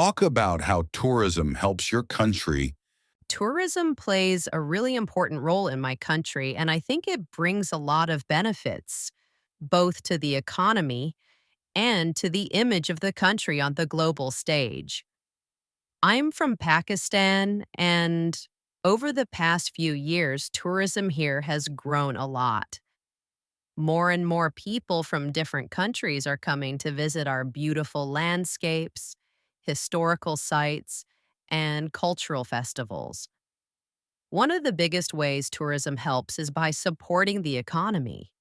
Talk about how tourism helps your country. Tourism plays a really important role in my country, and I think it brings a lot of benefits, both to the economy and to the image of the country on the global stage. I'm from Pakistan, and over the past few years, tourism here has grown a lot. More and more people from different countries are coming to visit our beautiful landscapes, historical sites, and cultural festivals. One of the biggest ways tourism helps is by supporting the economy.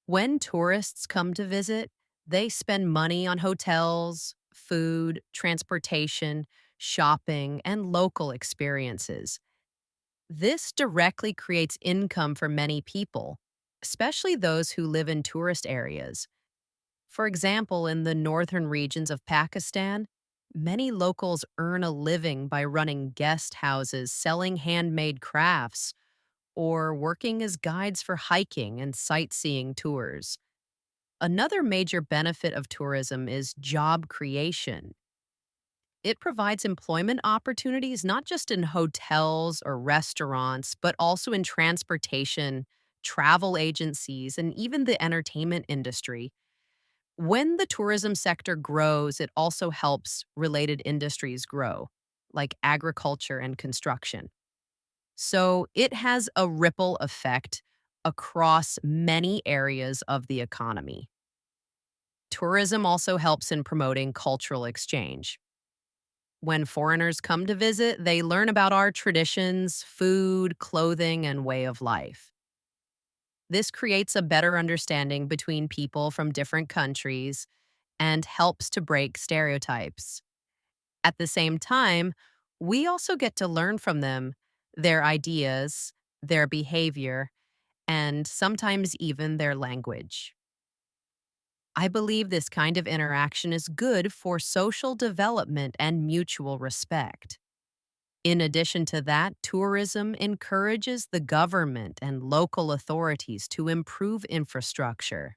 When tourists come to visit, they spend money on hotels, food, transportation, shopping, and local experiences. This directly creates income for many people, especially those who live in tourist areas. For example, in the northern regions of Pakistan, many locals earn a living by running guest houses, selling handmade crafts, or working as guides for hiking and sightseeing tours. Another major benefit of tourism is job creation. It provides employment opportunities not just in hotels or restaurants, but also in transportation, travel agencies, and even the entertainment industry. When the tourism sector grows, it also helps related industries grow, like agriculture and construction. So it has a ripple effect across many areas of the economy. Tourism also helps in promoting cultural exchange. When foreigners come to visit, they learn about our traditions, food, clothing, and way of life. This creates a better understanding between people from different countries and helps to break stereotypes. At the same time, we also get to learn from them their ideas, their behavior, and sometimes even their language. I believe this kind of interaction is good for social development and mutual respect. In addition to that, tourism encourages the government and local authorities to improve infrastructure.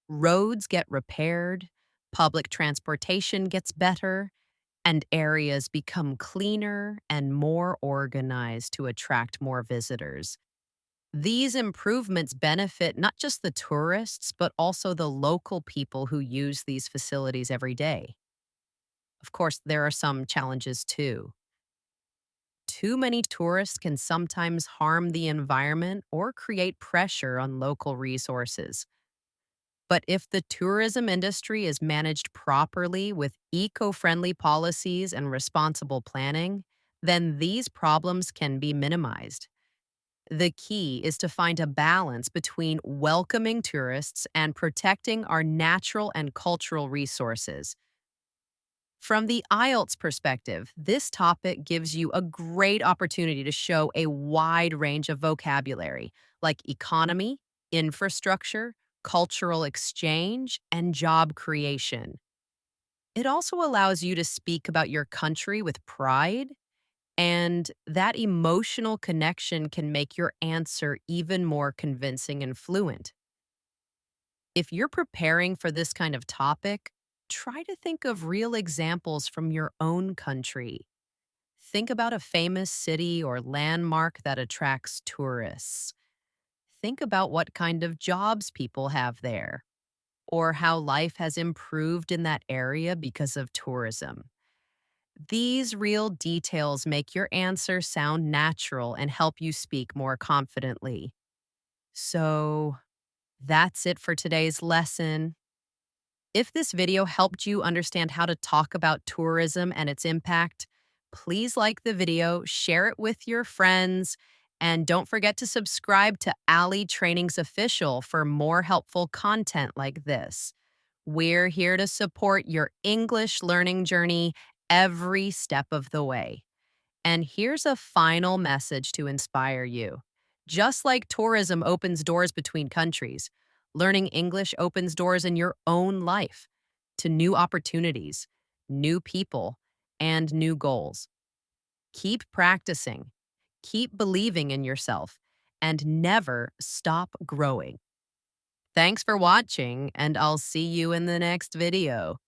Roads get repaired, public transportation gets better, and areas become cleaner and more organized to attract more visitors. These improvements benefit not just the tourists, but also the local people who use these facilities every day. Of course, there are some challenges too. Too many tourists can sometimes harm the environment or create pressure on local resources. But if the tourism industry is managed properly with eco friendly policies and responsible planning, then these problems can be minimized. The key is to find a balance between welcoming tourists and protecting our natural and cultural resources. From the IELTS perspective, this topic gives you a great opportunity to show a wide range of vocabulary like economy, infrastructure, cultural exchange, and job creation. It also allows you to speak about your country with pride, and that emotional connection can make your answer even more convincing and fluent. If you're preparing for this kind of topic, try to think of real examples from your own country. Think about a famous city or landmark that attracts tourists. Think about what kind of jobs people have there, or how life has improved in that area because of tourism. These real details make your answer sound natural and help you speak more confidently. So, that's it for today's lesson. If this video helped you understand how to talk about tourism and its impact, please like the video, share it with your friends, and don't forget to subscribe to Ali Trainings Official for more helpful content like this. We're here to support your English learning journey every step of the way. And here's a final message to inspire you. Just like tourism opens doors between countries, learning English opens doors in your own life to new opportunities, new people, and new goals. Keep practicing, keep believing in yourself, and never stop growing. Thanks for watching, and I'll see you in the next video.